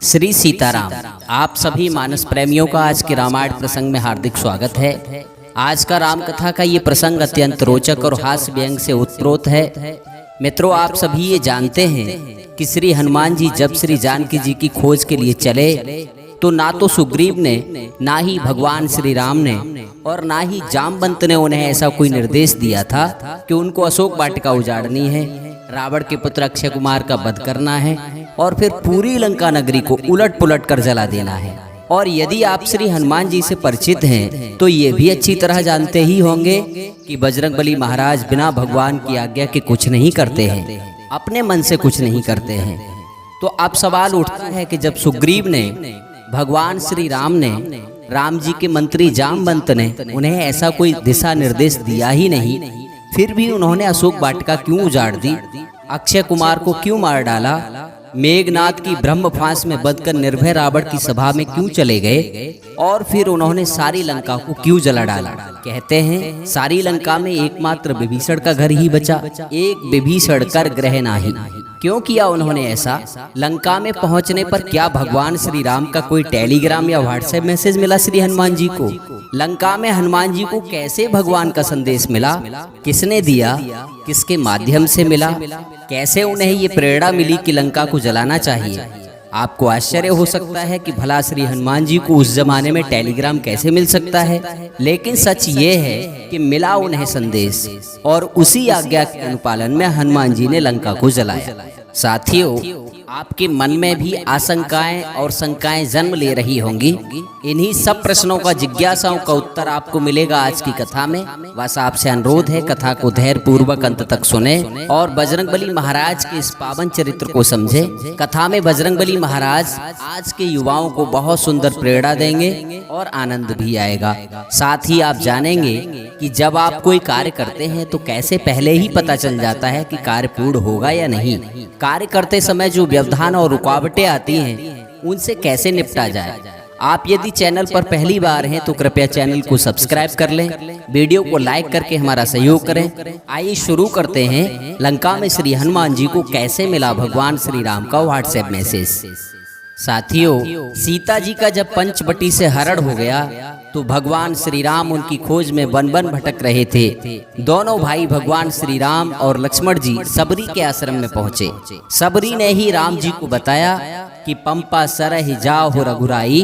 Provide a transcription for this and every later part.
श्री सीताराम। आप सभी मानस प्रेमियों का आज के रामायण प्रसंग में हार्दिक स्वागत है। आज का राम कथा का ये प्रसंग अत्यंत रोचक और हास्य व्यंग से उत्प्रोत है। मित्रों, आप सभी ये जानते हैं कि श्री हनुमान जी जब श्री जानकी जी की खोज के लिए चले तो ना तो सुग्रीव ने, ना ही भगवान श्री राम ने और ना ही जामवंत ने उन्हें ऐसा कोई निर्देश दिया था कि उनको अशोक वाटिका उजाड़नी है, रावण के पुत्र अक्षय कुमार का वध करना है और फिर पूरी लंका नगरी को उलट पुलट कर जला देना है। और यदि आप श्री हनुमान जी से परिचित हैं तो ये भी अच्छी तरह जानते ही होंगे कि बजरंगबली महाराज बिना भगवान की आज्ञा के कुछ नहीं करते हैं, अपने मन से कुछ नहीं करते हैं। तो अब सवाल उठता है कि जब सुग्रीव ने, भगवान श्री राम ने, राम जी के मंत्री जामवंत ने उन्हें ऐसा कोई दिशा निर्देश दिया ही नहीं, फिर भी उन्होंने अशोक वाटिका क्यों उजाड़ दी, अक्षय कुमार को क्यों मार डाला, मेघनाथ की ब्रह्म फांस में बंधकर निर्भय रावण की सभा में क्यों चले गए और फिर उन्होंने सारी लंका को क्यों जला डाला। कहते हैं सारी लंका में एकमात्र विभीषण का घर ही बचा, एक विभीषण कर ग्रह नाही। क्यों किया उन्होंने ऐसा? लंका में पहुंचने पर क्या भगवान श्री राम का कोई टेलीग्राम या व्हाट्सएप मैसेज मिला श्री हनुमान जी को? लंका में हनुमान जी को कैसे भगवान का संदेश मिला? किसने दिया? किसके माध्यम से मिला? कैसे उन्हें ये प्रेरणा मिली कि लंका को जलाना चाहिए? आपको आश्चर्य हो सकता है कि भला श्री हनुमान जी को उस जमाने में टेलीग्राम कैसे मिल सकता है, लेकिन सच ये है कि मिला उन्हें संदेश और उसी आज्ञा के अनुपालन में हनुमान जी ने लंका को जलाया। साथियों, आपके मन में भी आशंकाएं और शंकाएं जन्म ले रही होंगी। इन्हीं सब प्रश्नों का, जिज्ञासाओं का उत्तर आपको मिलेगा आज की कथा में। बस आपसे अनुरोध है कथा को धैर्य पूर्वक अंत तक सुने और बजरंगबली महाराज के इस पावन चरित्र को समझे। कथा में बजरंगबली महाराज आज के युवाओं को बहुत सुंदर प्रेरणा देंगे और आनंद भी आएगा। साथ ही आप जानेंगे कि जब आप कोई कार्य करते हैं तो कैसे पहले ही पता चल जाता है कि कार्य पूर्ण होगा या नहीं। कार्य करते समय जो व्यवधान और रुकावटें आती हैं उनसे कैसे निपटा जाए। आप यदि चैनल पर पहली बार हैं तो कृपया चैनल को सब्सक्राइब कर लें, वीडियो को लाइक करके हमारा सहयोग करें। आइए शुरू करते हैं। लंका में श्री हनुमान जी को कैसे मिला भगवान श्री राम का व्हाट्सएप मैसेज। साथियों, सीता जी का जब पंचवटी से हरण हो गया तो भगवान श्री राम उनकी खोज में वन वन भटक रहे थे। दोनों भाई भगवान श्री राम और लक्ष्मण जी सबरी के आश्रम में पहुंचे। सबरी ने ही राम जी को बताया कि पंपा सरहि जाओ रघुराई,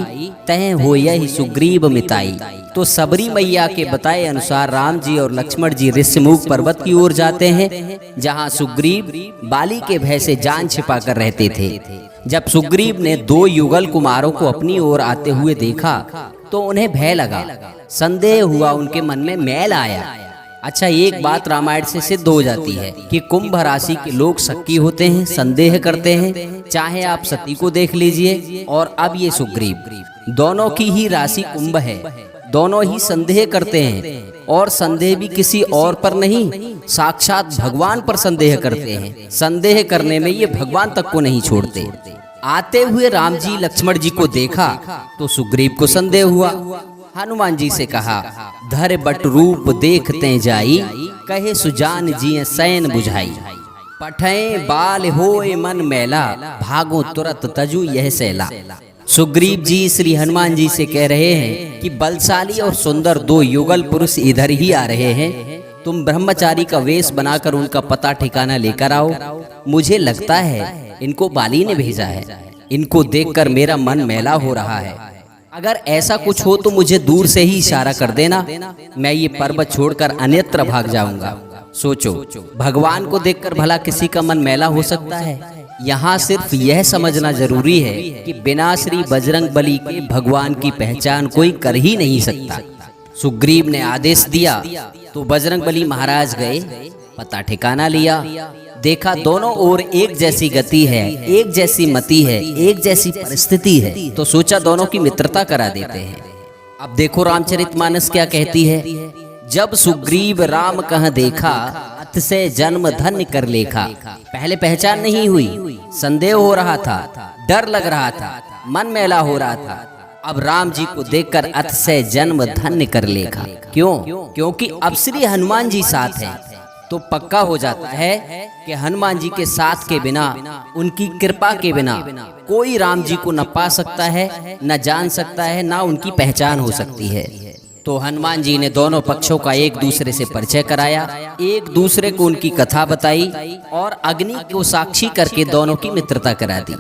तह हो यही सुग्रीव मिताई। तो सबरी मैया के बताए अनुसार राम जी और लक्ष्मण जी ऋषिमुख पर्वत की ओर जाते हैं, जहां सुग्रीव बाली के भय से जान छिपा कर रहते थे। जब सुग्रीव ने दो युगल कुमारों को अपनी ओर आते हुए देखा तो उन्हें भय लगा, संदेह हुआ, उनके मन में मैल आया। अच्छा, एक बात रामायण से सिद्ध हो जाती है कि कुंभ राशि के लोग शक्की होते हैं, संदेह करते हैं। चाहे आप सती को देख लीजिए और अब ये सुग्रीव, दोनों की ही राशि कुंभ है। दोनों ही संदेह करते हैं और संदेह भी किसी और पर नहीं, साक्षात भगवान पर संदेह करते हैं। संदेह करने में ये भगवान तक को नहीं छोड़ते। आते हुए राम जी लक्ष्मण जी को देखा तो सुग्रीव को संदेह हुआ। हनुमान जी से कहा, धर बट रूप देखते जाई, कहे सुजान जी सैन बुझाई। पठे बाल होए मन मैला, भागो तुरत तजु यह सैला। सुग्रीव जी श्री हनुमान जी से कह रहे हैं कि बलशाली और सुंदर दो युगल पुरुष इधर ही आ रहे हैं, तुम ब्रह्मचारी का वेश बनाकर उनका पता ठिकाना लेकर आओ। मुझे लगता है इनको बाली ने भेजा है। इनको देखकर मेरा मन मैला हो रहा है। अगर ऐसा कुछ हो तो मुझे दूर से ही इशारा कर देना, मैं ये पर्वत छोड़कर अन्यत्र भाग जाऊंगा। सोचो, भगवान को देखकर भला किसी का मन मैला हो सकता है? यहाँ सिर्फ यह समझना जरूरी है कि बिना श्री बजरंगबली के भगवान की पहचान कोई कर ही नहीं सकता। सुग्रीव ने आदेश दिया तो बजरंगबली महाराज गए, पता ठिकाना लिया, देखा दोनों ओर एक जैसी गति है, एक जैसी मति है, एक जैसी परिस्थिति है, तो सोचा दोनों की मित्रता करा देते हैं। अब देखो रामचरितमानस क्या कहती है। जब सुग्रीव राम कह देखा, अथ से जन्म धन्य कर लेखा। पहले पहचान नहीं हुई, संदेह हो रहा था, डर लग रहा था, मन मैला हो रहा था। अब राम जी को देखकर अथ से जन्म धन्य कर लेखा। क्यों? क्योंकि अब श्री हनुमान जी साथ हैं तो पक्का हो जाता है कि हनुमान जी के साथ के बिना, उनकी कृपा के बिना कोई राम जी को न पा सकता है, न जान सकता है, न उनकी पहचान हो सकती है। तो हनुमान जी ने दोनों पक्षों का एक दूसरे से परिचय कराया, एक दूसरे को उनकी कथा बताई और अग्नि को साक्षी करके दोनों की मित्रता करा दी।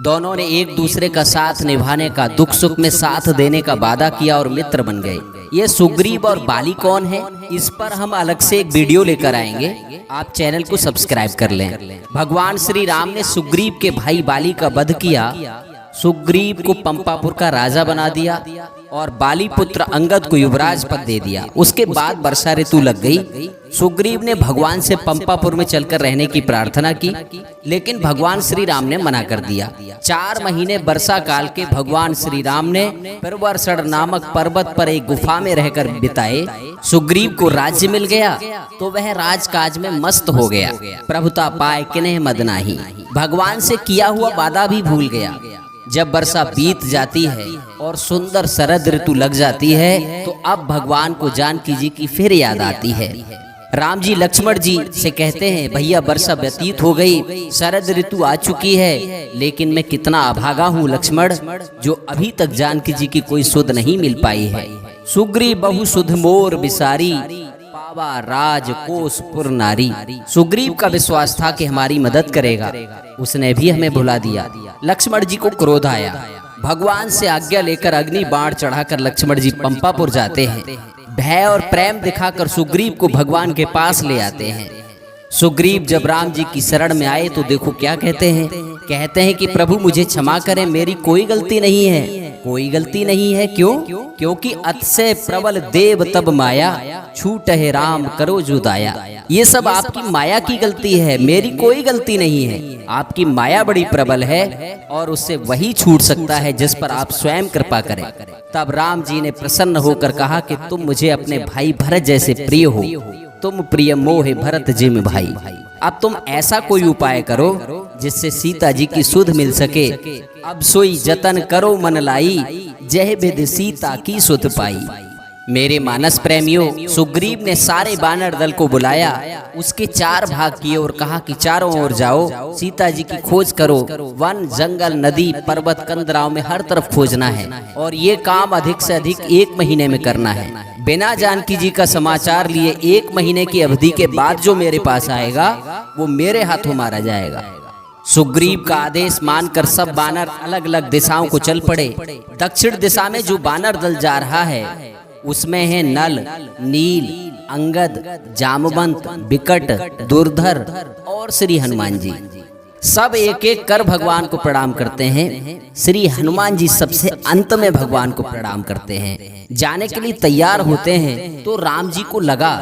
दोनों ने एक दूसरे का साथ निभाने का, दुख सुख में साथ देने का वादा किया और मित्र बन गए। ये सुग्रीव और बाली कौन है, इस पर हम अलग से एक वीडियो लेकर आएंगे, आप चैनल को सब्सक्राइब कर लें। भगवान श्री राम ने सुग्रीव के भाई बाली का वध किया, सुग्रीव को पंपापुर का राजा बना दिया और बाली पुत्र अंगद को युवराज पद दे दिया। उसके बाद वर्षा ऋतु लग गई। सुग्रीव ने भगवान से पंपापुर में चलकर रहने की प्रार्थना की, लेकिन भगवान श्री राम ने मना कर दिया। 4 महीने वर्षा काल के भगवान श्री राम ने प्रवरसड़ नामक पर्वत पर एक गुफा में रहकर बिताए। सुग्रीव को राज्य मिल गया तो वह राजकाज में मस्त हो गया। प्रभुता पाए किन्ह मद नाही, भगवान से किया हुआ वादा भी भूल गया। जब वर्षा बीत जाती है और सुंदर शरद ऋतु लग जाती है तो अब भगवान को जानकी जी की फिर याद आती है। राम जी लक्ष्मण जी से कहते हैं, भैया वर्षा व्यतीत हो गई, शरद ऋतु आ चुकी है, लेकिन मैं कितना अभागा हूँ लक्ष्मण, जो अभी तक जानकी जी की कोई सुध नहीं मिल पाई है। सुग्रीव बहु सुध मोर बिसारी, पावा राज कोसपुर नारी। सुग्रीव का विश्वास था कि हमारी मदद करेगा, उसने भी हमें भुला दिया। लक्ष्मण जी को क्रोध आया। भगवान से आज्ञा लेकर अग्नि बाण चढ़ाकर लक्ष्मण जी पंपापुर जाते हैं। भय और प्रेम दिखाकर सुग्रीव को भगवान के पास ले आते हैं। सुग्रीव जब राम जी की शरण में आए तो देखो क्या कहते हैं कि प्रभु मुझे क्षमा करें, मेरी कोई गलती नहीं है, कोई गलती नहीं है। क्यों? क्योंकि अतिशय प्रबल देव तब माया, छूट है राम करो जो दाया। ये सब आपकी माया की गलती है, मेरी कोई गलती नहीं है। आपकी माया बड़ी प्रबल है और उससे वही छूट सकता है जिस पर आप स्वयं कृपा करें। तब राम जी ने प्रसन्न होकर कहा कि तुम मुझे अपने भाई भरत जैसे प्रिय हो, तुम प्रिय मोहे भरत जिम भाई। अब तुम ऐसा कोई उपाय करो जिससे सीता जी की सुध मिल सके। अब सोई जतन करो मन लाई, जय विधि सीता की सुध पाई। मेरे मानस प्रेमियों, सुग्रीव ने सारे वानर दल को बुलाया, उसके 4 भाग किए और कहा कि चारों ओर जाओ, सीता जी की खोज करो। वन जंगल नदी पर्वत कंदराओं में हर तरफ खोजना है और ये काम अधिक से अधिक 1 महीने में करना है। बिना जानकी जी का समाचार लिए 1 महीने की अवधि के बाद जो मेरे पास आएगा वो मेरे हाथों मारा जाएगा। सुग्रीव का आदेश मानकर सब वानर अलग अलग दिशाओं को चल पड़े। दक्षिण दिशा में जो वानर दल जा रहा है उसमें है नल, नील, अंगद, जामवंत, विकट, दुर्धर और श्री हनुमान जी। सब एक एक कर भगवान को प्रणाम करते हैं। श्री हनुमान जी सबसे अंत में भगवान को प्रणाम करते हैं। जाने के लिए तैयार होते हैं तो राम जी को लगा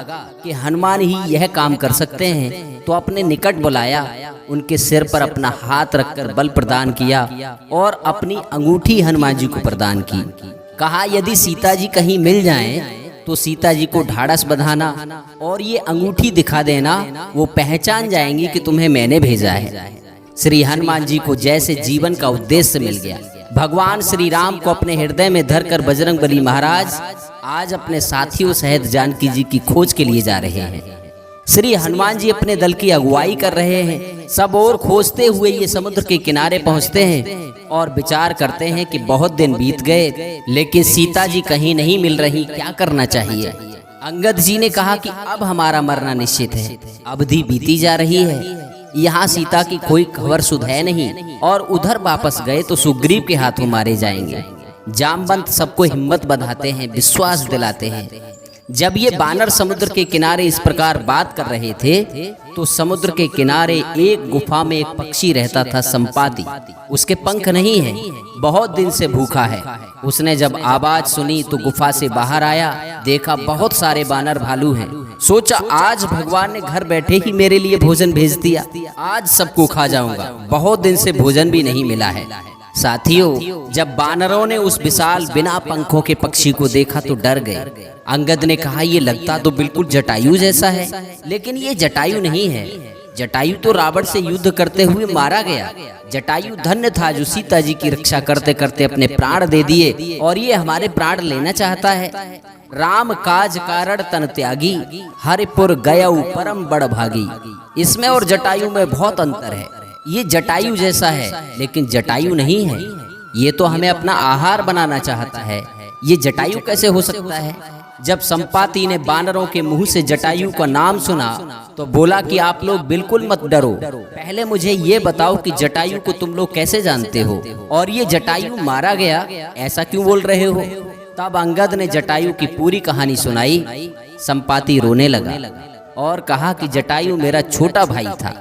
कि हनुमान ही यह काम कर सकते हैं, तो अपने निकट बुलाया, उनके सिर पर अपना हाथ रखकर बल प्रदान किया और अपनी अंगूठी हनुमान जी को प्रदान की। कहा यदि सीता जी कहीं मिल जाएं तो सीता जी को ढाढ़स बंधाना और ये अंगूठी दिखा देना, वो पहचान जाएंगी कि तुम्हें मैंने भेजा है। श्री हनुमान जी को जैसे जीवन का उद्देश्य मिल गया। भगवान श्री राम को अपने हृदय में धरकर बजरंगबली महाराज आज अपने साथियों सहित जानकी जी की खोज के लिए जा रहे हैं। श्री हनुमान जी अपने दल की अगुवाई कर रहे हैं। सब और खोजते हुए ये समुद्र के किनारे पहुंचते हैं और विचार करते हैं कि बहुत दिन बीत गए लेकिन सीता जी कहीं नहीं मिल रही, क्या करना चाहिए। अंगद जी ने कहा कि अब हमारा मरना निश्चित है, अवधि बीती जा रही है, यहाँ सीता की कोई खबर सुध है नहीं, और उधर वापस गए तो सुग्रीव के हाथों मारे जाएंगे। जामवंत सबको हिम्मत बंधाते हैं, विश्वास दिलाते हैं। जब ये बानर समुद्र के किनारे इस प्रकार बात कर रहे थे तो समुद्र के किनारे एक गुफा में एक पक्षी रहता था, संपाति। उसके पंख नहीं है, बहुत दिन से भूखा है। उसने जब आवाज सुनी तो गुफा से बाहर आया, देखा बहुत सारे बानर भालू हैं। सोचा आज भगवान ने घर बैठे ही मेरे लिए भोजन भेज दिया, आज सबको खा जाऊंगा, बहुत दिन से भोजन भी नहीं मिला है। साथियों, जब बानरों ने उस विशाल बिना पंखों के पक्षी को देखा तो डर गए। अंगद ने कहा ये लगता तो बिल्कुल जटायु जैसा है, लेकिन ये जटायु नहीं है। जटायु तो रावण से युद्ध करते हुए मारा गया। जटायु धन्य था जो सीता जी की रक्षा करते करते अपने प्राण दे दिए, और ये हमारे प्राण लेना चाहता है। राम काज कारण तन त्यागी, हरिपुर गयऊ परम बड़ भागी। इसमें और जटायु में बहुत अंतर है। ये जटायु जैसा है लेकिन जटायु नहीं है। ये तो हमें अपना आहार बनाना चाहता है। ये जटायु कैसे हो सकता है? जब संपाति ने बानरों के मुंह से जटायु का नाम सुना तो बोला कि आप लोग बिल्कुल मत डरो, पहले मुझे ये बताओ कि जटायु को तुम लोग कैसे जानते हो, और ये जटायु मारा गया ऐसा क्यों बोल रहे हो? तब अंगद ने जटायु की पूरी कहानी सुनाई। संपाति रोने लगा और कहा कि जटायु मेरा छोटा भाई था।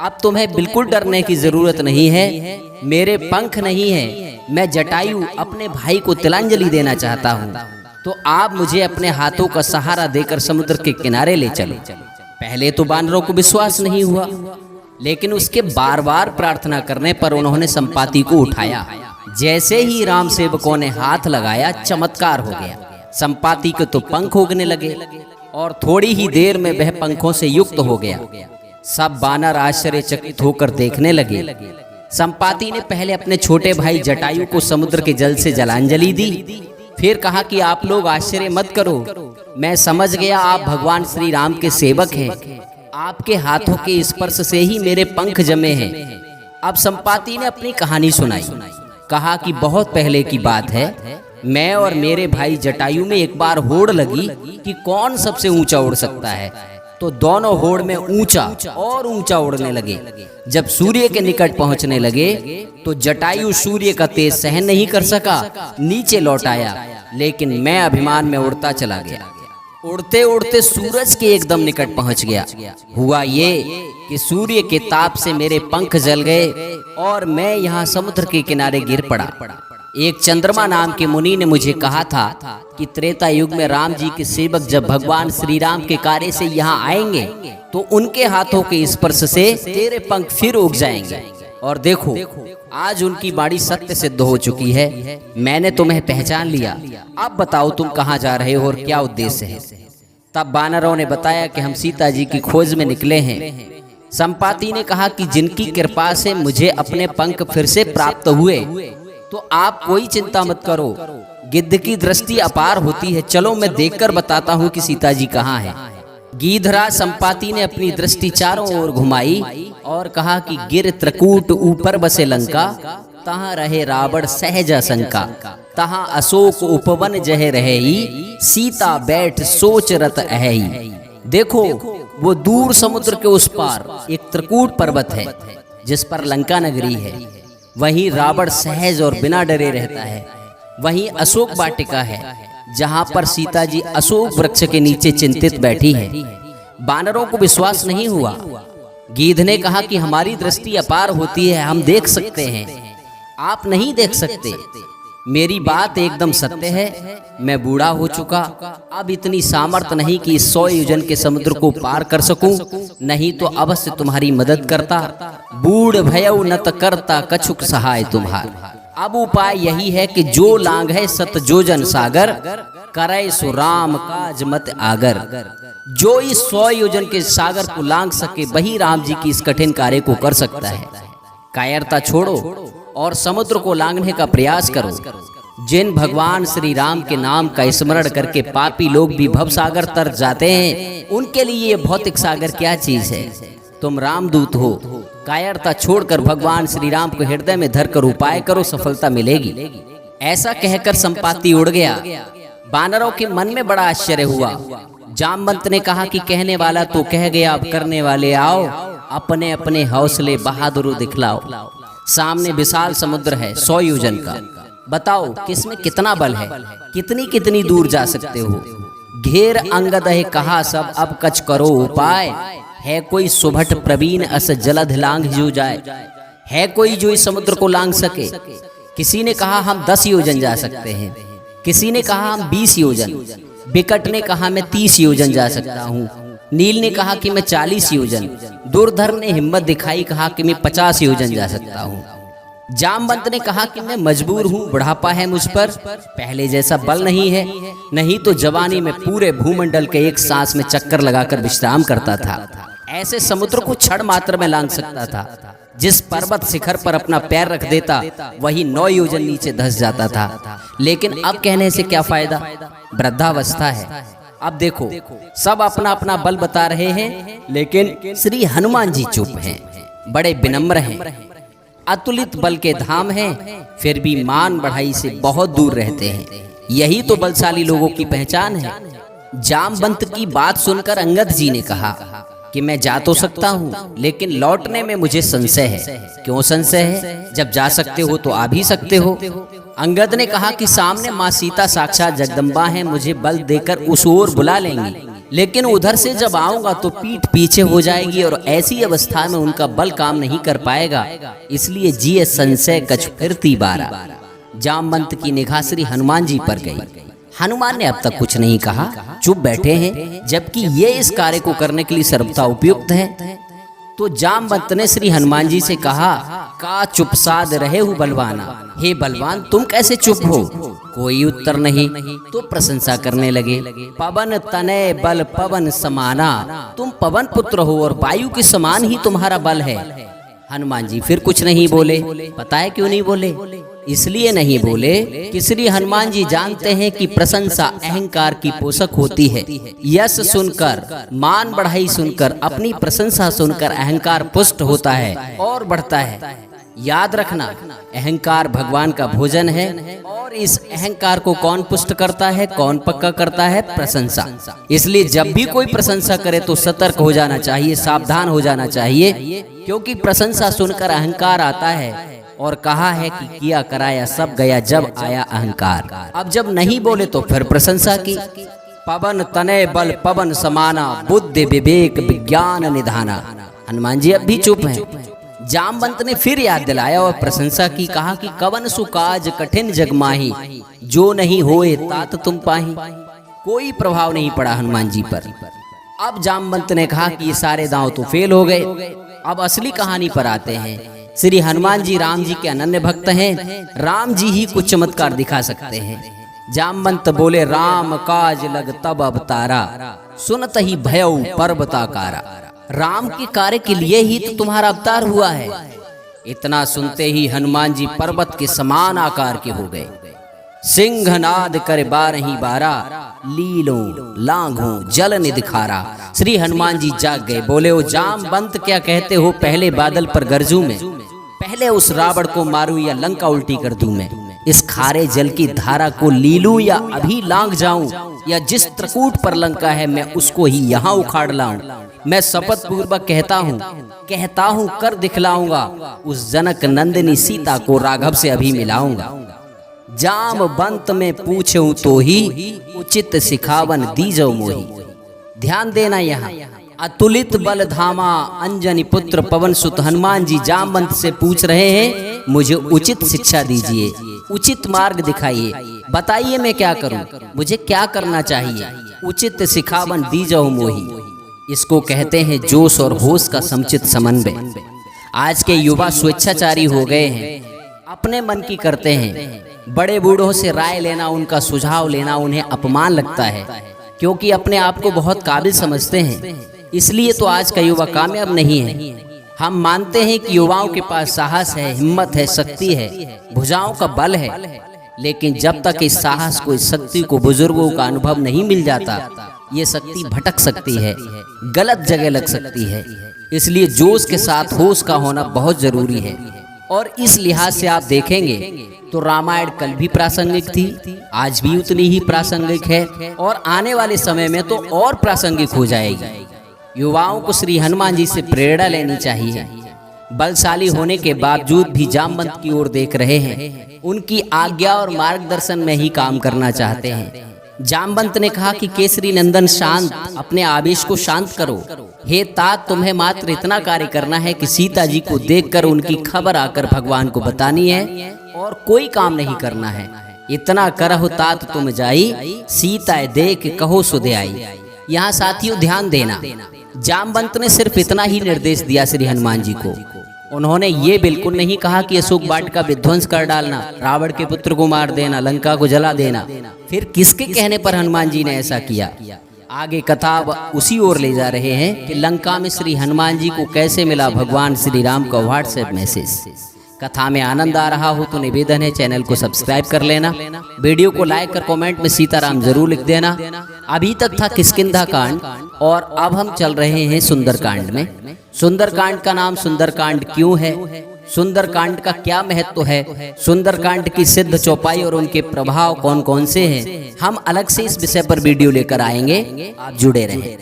अब तुम्हें बिल्कुल डरने की जरूरत नहीं है, मेरे पंख नहीं है। मैं जटायु अपने भाई को तिलांजलि देना चाहता हूँ, तो आप मुझे अपने हाथों का सहारा देकर समुद्र के किनारे ले चलो। पहले तो बानरों को विश्वास नहीं हुआ, लेकिन उसके बार बार प्रार्थना करने पर उन्होंने संपाति को उठाया। जैसे ही राम सेवकों ने हाथ लगाया, चमत्कार हो गया। संपाति के तो पंख उगने लगे और थोड़ी ही देर में वह पंखों से युक्त हो गया। सब बानर आश्चर्यचकित होकर देखने लगे। संपाति ने पहले अपने छोटे भाई जटायु को समुद्र के जल से जलांजलि दी, फिर कहा कि आप लोग आश्चर्य मत करो, मैं समझ गया आप भगवान श्री राम के सेवक हैं। आपके हाथों के स्पर्श से ही मेरे पंख जमे हैं। अब संपाति ने अपनी कहानी सुनाई। कहा कि बहुत पहले की बात है, मैं और मेरे भाई जटायु में एक बार होड़ लगी कि कौन सबसे ऊंचा उड़ सकता है। तो दोनों होड़ में ऊंचा और ऊंचा उड़ने लगे। जब सूर्य के निकट पहुंचने लगे तो जटायु सूर्य का तेज सहन नहीं कर सका, नीचे लौट आया, लेकिन मैं अभिमान में उड़ता चला गया। उड़ते उड़ते सूरज के एकदम निकट पहुंच गया। हुआ ये कि सूर्य के ताप से मेरे पंख जल गए और मैं यहाँ समुद्र के किनारे गिर पड़ा। एक चंद्रमा नाम के मुनि ने मुझे कहा था कि त्रेता युग में राम जी के सेवक जब भगवान श्री राम के कार्य से यहाँ आएंगे तो उनके हाथों के स्पर्श से तेरे पंख फिर उग जाएंगे। और देखो, आज उनकी बाणी सत्य सिद्ध हो चुकी है। मैंने तुम्हें पहचान लिया। अब बताओ तुम कहाँ जा रहे हो और क्या उद्देश्य है? तब बानरों ने बताया कि हम सीता जी की खोज में निकले हैं। संपाति ने कहा कि जिनकी कृपा से मुझे अपने पंख फिर से प्राप्त हुए, तो आप कोई चिंता मत करो। गिद्ध की दृष्टि अपार होती है, चलो मैं देखकर बताता हूँ कि सीता जी कहाँ है। गीधराज संपाति ने अपनी दृष्टि चारों ओर घुमाई और कहा कि गिर त्रकूट ऊपर बसे लंका, तहाँ रहे रावण सहज शंका, तहाँ अशोक उपवन जह रहेई, सीता बैठ सोच रत अहई। देखो, वो दूर समुद्र के उस पार एक त्रकूट पर्वत है जिस पर लंका नगरी है। वहीं रावण सहज और बिना डरे रहता है। वहीं अशोक वाटिका है जहां पर सीता जी अशोक वृक्ष के नीचे चिंतित बैठी है। बानरों को विश्वास नहीं हुआ। गीध ने कहा कि हमारी दृष्टि अपार होती है, हम देख सकते हैं, आप नहीं देख सकते। मेरी बात एकदम सत्य है। मैं बूढ़ा हो चुका, अब इतनी सामर्थ्य नहीं कि 100 योजन के समुद्र को पार कर सकूं, नहीं तो अवश्य तुम्हारी मदद करता। बूढ़ भयउ नत करता कछुक सहाय तुम्हार। अब उपाय यही है कि जो लांग है सत जोजन सागर, करे सो राम काज मत आगर। जो इस 100 योजन के सागर को लांग सके वही राम जी की इस कठिन कार्य को कर सकता है। कायरता छोड़ो और समुद्र को लांघने का प्रयास करो। जिन भगवान श्री राम के नाम का स्मरण करके पापी लोग भी भव सागर तर जाते हैं, उनके लिए ये भौतिक सागर क्या चीज है। तुम रामदूत हो। कायरता छोड़कर भगवान श्री राम को हृदय में धरकर उपाय करो, सफलता मिलेगी। ऐसा कहकर संपाति उड़ गया। बानरों के मन में बड़ा आश्चर्य हुआ। जामवंत ने कहा कि कहने वाला तो कह गया, अब करने वाले आओ, अपने अपने हौसले बहादुर दिखलाओ। सामने विशाल समुद्र है 100 योजन का। बताओ किसमें कितना बल है, कितनी कितनी दूर जा सकते हो। घेर अंगद है कहा सब, अब कछ करो उपाय। है कोई सुभट प्रवीण अस जलध लांघ जो जाए। है कोई जो इस समुद्र को लांघ सके। किसी ने कहा हम 10 योजन जा सकते हैं, किसी ने कहा हम 20 योजन, बिकट ने कहा मैं 30 योजन जा सकता हूँ, नील ने कहा कि मैं 40 योजन, दुर्धर ने हिम्मत दिखाई, कहा कि मैं 50 योजन जा सकता हूँ। जामवंत ने कहा कि मैं मजबूर हूँ, बुढ़ापा है मुझ पर, पहले जैसा बल नहीं है, नहीं तो जवानी में पूरे भूमंडल के एक सांस में चक्कर लगाकर विश्राम करता था। ऐसे समुद्र को क्षण मात्र में लांघ सकता था। जिस पर्वत शिखर पर अपना पैर रख देता वही 9 योजन नीचे धंस जाता था। लेकिन अब कहने से क्या फायदा, वृद्धावस्था है। अब देखो सब अपना अपना बल बता रहे हैं, लेकिन श्री हनुमान जी चुप हैं, बड़े विनम्र हैं। अतुलित बल के धाम हैं, फिर भी मान बढ़ाई से बहुत दूर रहते हैं। यही तो बलशाली लोगों की पहचान है। जामवंत की बात सुनकर अंगद जी ने कहा कि मैं जा तो सकता हूँ, लेकिन लौटने में मुझे संशय है। क्यों संशय है? जब जा सकते हो तो आ भी सकते हो। अंगद ने कहा कि सामने माँ सीता साक्षात जगदम्बा हैं, मुझे बल देकर उस ओर बुला लेंगी, लेकिन उधर से जब आऊंगा तो पीठ पीछे हो जाएगी और ऐसी अवस्था में उनका बल काम नहीं कर पाएगा। इसलिए जिये संशय कछ फिरती बारा। जामवंत की निगाह श्री हनुमान जी पर गई। हनुमान ने अब तक कुछ नहीं कहा, चुप बैठे हैं, जबकि ये इस कार्य को करने के लिए सर्वथा उपयुक्त है। तो जामवंत ने श्री हनुमान जी से कहा, का चुप साध रहे हो बलवाना, हे बलवान तुम कैसे चुप हो? कोई उत्तर नहीं। तो प्रशंसा करने लगे, पवन तनय बल पवन समाना, तुम पवन पुत्र हो और वायु के समान ही तुम्हारा बल है। हनुमान जी फिर कुछ नहीं बोले। पता है क्यों नहीं बोले? इसलिए नहीं बोले कि श्री हनुमान जी जानते हैं कि प्रशंसा अहंकार की पोषक होती है। यश सुनकर, मान बढ़ाई सुनकर, अपनी प्रशंसा सुनकर अहंकार पुष्ट होता है और बढ़ता है। याद रखना, अहंकार भगवान का भोजन है और इस अहंकार को कौन पुष्ट करता है, कौन पक्का करता है? प्रशंसा। इसलिए जब भी कोई प्रशंसा करे तो सतर्क हो जाना चाहिए, सावधान हो जाना चाहिए, क्योंकि प्रशंसा सुनकर अहंकार आता है। और कहा है कि किया कराया सब गया जब आया अहंकार। अब जब नहीं बोले तो फिर प्रशंसा की। पवन तनय बल पवन समाना, बुद्धि विवेक विज्ञान निधाना। हनुमान जी अब भी चुप हैं। जामवंत ने फिर याद दिलाया और प्रशंसा की। कहा कि कवन सुकाज कठिन जग माही, जो नहीं होए तात तुम पाही। कोई प्रभाव नहीं पड़ा हनुमान जी पर। अब जामवंत ने कहा कि ये सारे दांव तो फेल हो गए। अब असली कहानी पर आते हैं। श्री हनुमान जी राम जी के अनन्य भक्त हैं। राम जी ही कुछ चमत्कार दिखा सकते हैं। जामवंत बोले, राम काज लग तब अवतारा, सुनत ही भयउ पर्वताकारा। राम के कार्य के लिए ही तो तुम्हारा अवतार हुआ है। इतना सुनते ही हनुमान जी पर्वत के समान आकार के हो गए। सिंहनाद कर बारही बारा, लीलो लांघो जल निदिखारा। श्री हनुमान जी जाग गए। बोले, ओ जामवंत क्या कहते हो? पहले बादल पर गरजूं मैं, पहले उस रावण को मारूं या लंका उल्टी कर दूं मैं? इस खारे जल की धारा को लीलूं या अभी लांघ जाऊं, या जिस त्रकूट पर लंका है मैं उसको ही यहाँ उखाड़ लाऊं? मैं शपथ पूर्वक कहता हूँ कर दिखलाऊंगा, उस जनक नंदिनी सीता को राघव से अभी मिलाऊंगा। जामवंत में पूछूं तो ही, उचित सिखावन दीजो मोही। ध्यान देना, यहाँ अतुलित बल धामा अंजनी पुत्र पवन सुत हनुमान जी जामवंत से पूछ रहे हैं, मुझे उचित शिक्षा दीजिए, उचित मार्ग दिखाइए, बताइए मैं क्या करूं, मुझे क्या करना चाहिए? उचित सिखावन दीजो मोही। इसको कहते हैं जोश और होश का समुचित समन्वय। आज के युवा स्वेच्छाचारी हो गए हैं, अपने मन की करते हैं। बड़े बूढ़ों से राय लेना, उनका सुझाव लेना उन्हें अपमान लगता है, क्योंकि अपने आप को बहुत काबिल समझते हैं। इसलिए तो आज का युवा कामयाब नहीं है। हम मानते हैं कि युवाओं के पास साहस है, हिम्मत है, शक्ति है, भुजाओं का बल है, लेकिन जब तक इस साहस को, इस शक्ति को बुजुर्गों का अनुभव नहीं मिल जाता, ये शक्ति भटक सकती है, गलत जगह लग सकती है। इसलिए जोश के साथ होश का होना बहुत जरूरी है। और इस लिहाज से आप देखेंगे तो रामायण कल भी प्रासंगिक थी, आज भी उतनी ही प्रासंगिक है, और आने वाले समय में तो और प्रासंगिक हो जाएगी। युवाओं को श्री हनुमान जी से प्रेरणा लेनी चाहिए। बलशाली होने के बावजूद भी जामवंत की ओर देख रहे हैं, उनकी आज्ञा और मार्गदर्शन में ही काम करना चाहते हैं। जामवंत ने कहा कि केसरी नंदन शांत, अपने आवेश को शांत करो। हे तात, तुम्हें मात्र इतना कार्य करना है कि सीता जी को देखकर उनकी खबर आकर भगवान को बतानी है, और कोई काम नहीं करना है। इतना करहु तात तुम जाई, सीता देख कहो सुधे आई। यहाँ साथियों ध्यान देना, जामवंत ने सिर्फ इतना ही निर्देश दिया श्री हनुमान जी को। उन्होंने ये बिल्कुल नहीं कहा कि अशोक वाटिका का विध्वंस कर डालना, रावण के पुत्र को मार देना, लंका को जला देना। फिर किसके कहने पर हनुमान जी ने ऐसा किया? आगे कथा उसी ओर ले जा रहे हैं कि लंका में श्री हनुमान जी को कैसे मिला भगवान श्री राम का व्हाट्सएप मैसेज। कथा में आनंद आ रहा हो तो निवेदन है चैनल को सब्सक्राइब कर लेना, वीडियो को लाइक कर कमेंट में सीताराम जरूर लिख देना। अभी तक था किष्किंधा कांड और अब हम चल रहे हैं सुंदरकांड में। सुंदरकांड का नाम सुंदरकांड क्यों है, सुंदरकांड का क्या महत्व है, सुंदरकांड की सिद्ध चौपाई और उनके प्रभाव कौन कौन से हैं, हम अलग से इस विषय पर वीडियो लेकर आएंगे, आप जुड़े रहें।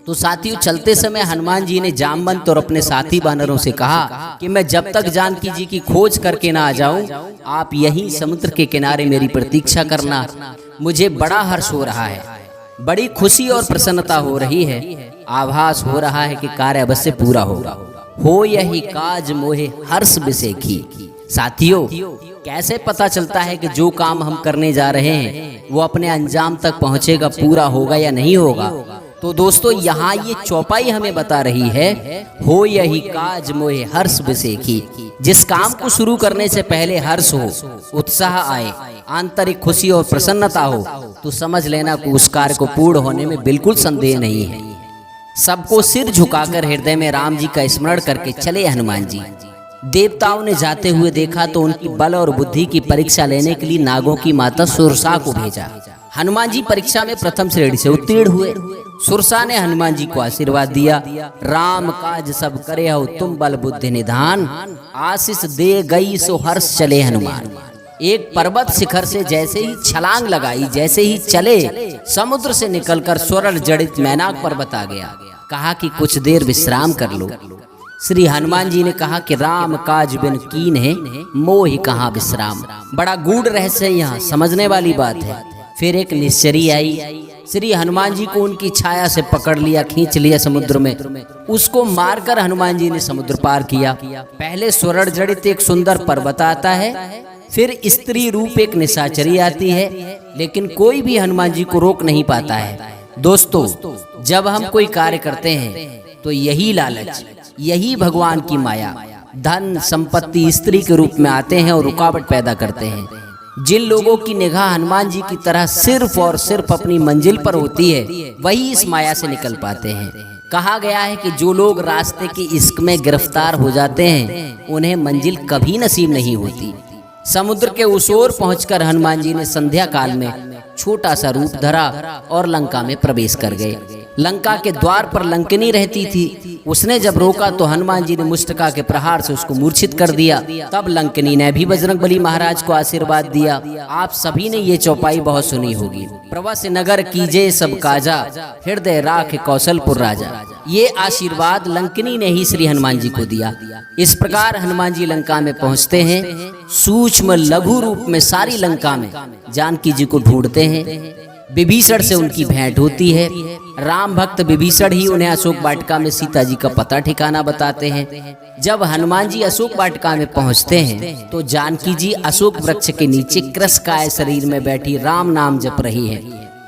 तो साथियों, चलते समय हनुमान जी ने जामवंत और अपने साथी वानरों से कहा कि मैं जब तक जानकी जी की खोज करके ना आ जाऊं, आप यहीं समुद्र के किनारे मेरी प्रतीक्षा करना। मुझे बड़ा हर्ष हो रहा है, बड़ी खुशी और प्रसन्नता हो रही है, आभास हो रहा है कि कार्य अवश्य पूरा होगा। हो यही काज मोहे हर्ष बिसेखी। साथियों, कैसे पता चलता है कि जो काम हम करने जा रहे हैं वो अपने अंजाम तक पहुंचेगा, पूरा होगा या नहीं होगा? तो दोस्तों, यहाँ ये चौपाई हमें बता रही है, हो यही काज मोहे हर्ष बिसेखी। जिस काम को शुरू करने से पहले हर्ष हो, उत्साह आए, आंतरिक खुशी और प्रसन्नता हो, तो समझ लेना कि उस कार्य को पूर्ण होने में बिल्कुल संदेह नहीं है। सबको सिर झुकाकर हृदय में राम जी का स्मरण करके चले हनुमान जी। देवताओं ने जाते हुए देखा तो उनकी बल और बुद्धि की परीक्षा लेने के लिए नागों की माता सुरसा को भेजा। हनुमान जी परीक्षा में प्रथम श्रेणी से उत्तीर्ण हुए। सुरसा ने हनुमान जी को आशीर्वाद दिया, राम काज सब करे हो तुम बल बुद्धि निधान, आशीष दे गई सो हर्ष चले हनुमान। एक पर्वत शिखर से जैसे ही छलांग लगाई, जैसे ही चले, समुद्र से निकलकर स्वर्ण जड़ित मैनाक पर्वत आ गया। कहा कि कुछ देर विश्राम कर लो। श्री हनुमान जी ने कहा कि राम काज बिन कीन है, मोह कहाँ विश्राम। बड़ा गूढ़ रहस्य यहाँ, समझने वाली बात है। फिर एक निश्चरी आई, श्री हनुमान जी को उनकी छाया से पकड़ लिया, खींच लिया समुद्र में। उसको मारकर हनुमान जी ने समुद्र पार किया। पहले स्वर्ण जड़ित एक सुंदर पर्वत आता है, फिर स्त्री रूप एक निशाचरी आती है, लेकिन कोई भी हनुमान जी को रोक नहीं पाता है। दोस्तों, जब हम कोई कार्य करते हैं तो यही लालच, यही भगवान की माया, धन संपत्ति स्त्री के रूप में आते हैं और रुकावट पैदा करते हैं। जिन लोगों की निगाह हनुमान जी की तरह सिर्फ और सिर्फ अपनी मंजिल पर होती है, वही इस माया से निकल पाते हैं। कहा गया है कि जो लोग रास्ते की इश्क में गिरफ्तार हो जाते हैं, उन्हें मंजिल कभी नसीब नहीं होती। समुद्र के उस ओर पहुंचकर हनुमान जी ने संध्या काल में छोटा सा रूप धरा और लंका में प्रवेश कर गए। लंका के द्वार पर लंकिनी रहती थी। उसने जब रोका तो हनुमान जी ने मुष्टिका के प्रहार से उसको मूर्छित कर दिया। तब लंकिनी ने भी बजरंगबली महाराज को आशीर्वाद दिया। आप सभी ने ये चौपाई बहुत सुनी होगी, प्रवस नगर कीजे सब काजा, हृदय राख कौशलपुर राजा। ये आशीर्वाद लंकिनी ने ही श्री हनुमान जी को दिया। इस प्रकार हनुमान जी लंका में पहुंचते हैं। सूक्ष्म लघु रूप में सारी लंका में जानकी जी को ढूंढते हैं। विभीषण से उनकी भेंट होती है। राम भक्त विभीषण ही उन्हें अशोक वाटिका में सीता जी का पता ठिकाना बताते हैं। जब हनुमान जी अशोक वाटिका में पहुंचते हैं तो जानकी जी अशोक वृक्ष के नीचे कृशकाय शरीर में बैठी राम नाम जप रही है।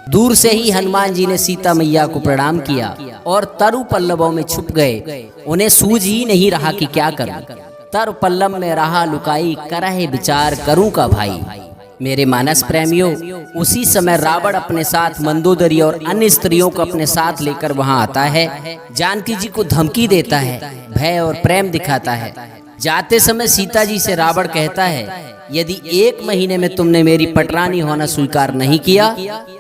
दूर से ही हनुमान जी ने सीता मैया को प्रणाम किया और तरु पल्लवों में छुप गए। उन्हें सूझ ही नहीं रहा कि क्या करूं। तरु पल्लव में रहा लुकाई, करहे विचार करूं का भाई। मेरे मानस प्रेमियों, उसी समय रावण अपने साथ मंदोदरी और अन्य स्त्रियों को अपने साथ लेकर वहां आता है। जानकी जी को धमकी देता है, भय और प्रेम दिखाता है। जाते समय सीता जी से रावण कहता है, यदि 1 महीने में तुमने मेरी पटरानी होना स्वीकार नहीं किया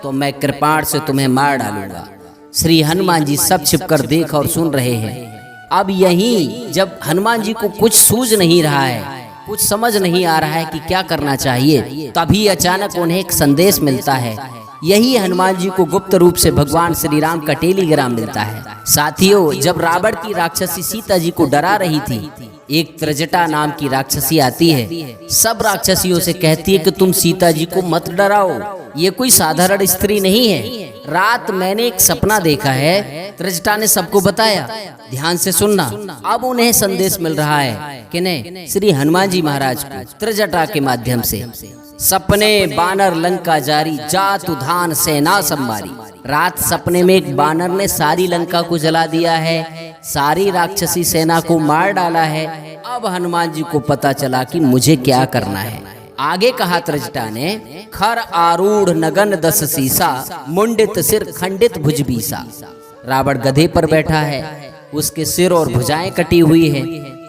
तो मैं कृपाण से तुम्हें मार डालूंगा। श्री हनुमान जी सब छिपकर देख और सुन रहे हैं। अब यहीं जब हनुमान जी को कुछ सूझ नहीं रहा है, कुछ समझ नहीं आ रहा है कि क्या करना चाहिए, तभी अचानक उन्हें एक संदेश मिलता है। यही हनुमान जी को गुप्त रूप से भगवान श्री राम का टेलीग्राम मिलता है। साथियों, जब रावण की राक्षसी सीता जी को डरा रही थी, एक त्रजटा नाम की राक्षसी आती है। सब राक्षसियों से कहती है कि तुम सीता जी को मत डराओ, ये कोई साधारण स्त्री नहीं है। रात मैंने एक सपना देखा है। त्रजटा ने सबको बताया, ध्यान से सुनना। अब उन्हें संदेश मिल रहा है कि नहीं, श्री हनुमान जी महाराज को त्रजटा के माध्यम से। सपने बानर लंका जारी, जात उधान सेना संवारी। रात सपने में एक बानर ने सारी लंका को जला दिया है, सारी राक्षसी सेना को मार डाला है। अब हनुमान जी को पता चला कि मुझे क्या करना है। आगे कहा त्रजटा ने, खर आरूढ़ नगन दस सीसा, मुंडित सिर खंडित भुजबीसा। रावण गधे पर बैठा है, उसके सिर और भुजाएं कटी हुई है।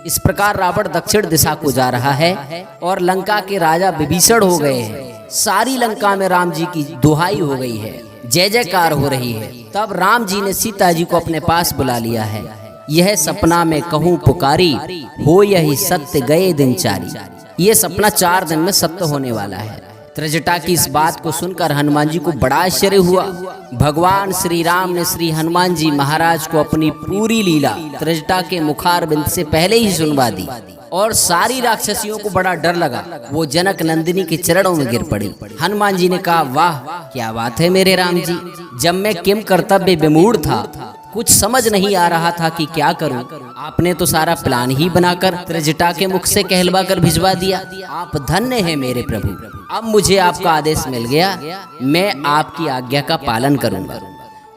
इस प्रकार रावण दक्षिण दिशा को जा रहा है और लंका के राजा विभीषण हो गए हैं। सारी लंका में राम जी की दुहाई हो गई है, जय जयकार हो रही है। तब राम जी ने सीता जी को अपने पास बुला लिया है। यह सपना में कहूँ पुकारी, हो यही सत्य गए दिन चारी। ये सपना 4 दिन में सत्य होने वाला है। त्रजटा की इस बात को सुनकर हनुमान जी को बड़ा आश्चर्य हुआ। भगवान श्री राम ने श्री हनुमान जी महाराज को अपनी पूरी लीला त्रजटा के मुखारबिंद से पहले ही सुनवा दी और सारी राक्षसियों को बड़ा डर लगा। वो जनक नंदिनी के चरणों में गिर पड़ी। हनुमान जी ने कहा, वाह क्या बात है मेरे राम जी, जब मैं किम कर्तव्य विमूढ़ था, कुछ समझ नहीं आ रहा था कि क्या करूं, आपने तो सारा प्लान ही बनाकर त्रजटा के मुख से कहलवा कर भिजवा दिया। आप धन्य हैं मेरे प्रभु। अब मुझे आपका आदेश मिल गया, मैं आपकी आज्ञा का पालन करूंगा।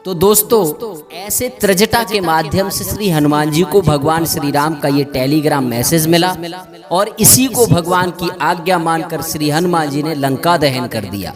तो दोस्तों, ऐसे त्रजटा के माध्यम से श्री हनुमान जी को भगवान श्री राम का ये टेलीग्राम मैसेज मिला और इसी को भगवान की आज्ञा मानकर श्री हनुमान जी ने लंका दहन कर दिया।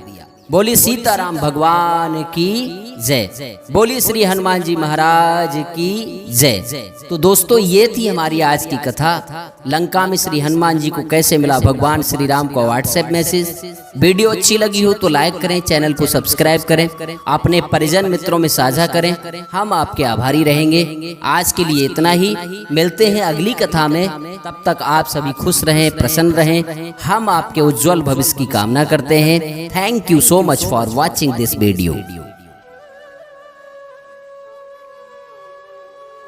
बोली सीताराम भगवान की जय। बोली श्री हनुमान जी महाराज की जय। तो दोस्तों, ये थी हमारी आज की कथा। लंका में श्री हनुमान जी को कैसे मिला भगवान श्री राम का व्हाट्सएप मैसेज। वीडियो अच्छी लगी हो तो लाइक करें, चैनल को सब्सक्राइब करें, अपने परिजन मित्रों में साझा करें। हम आपके आभारी रहेंगे। आज के लिए इतना ही, मिलते हैं अगली कथा में। तब तक आप सभी खुश रहें, प्रसन्न रहें। हम आपके उज्जवल भविष्य की कामना करते हैं। Thank you so much for watching this video.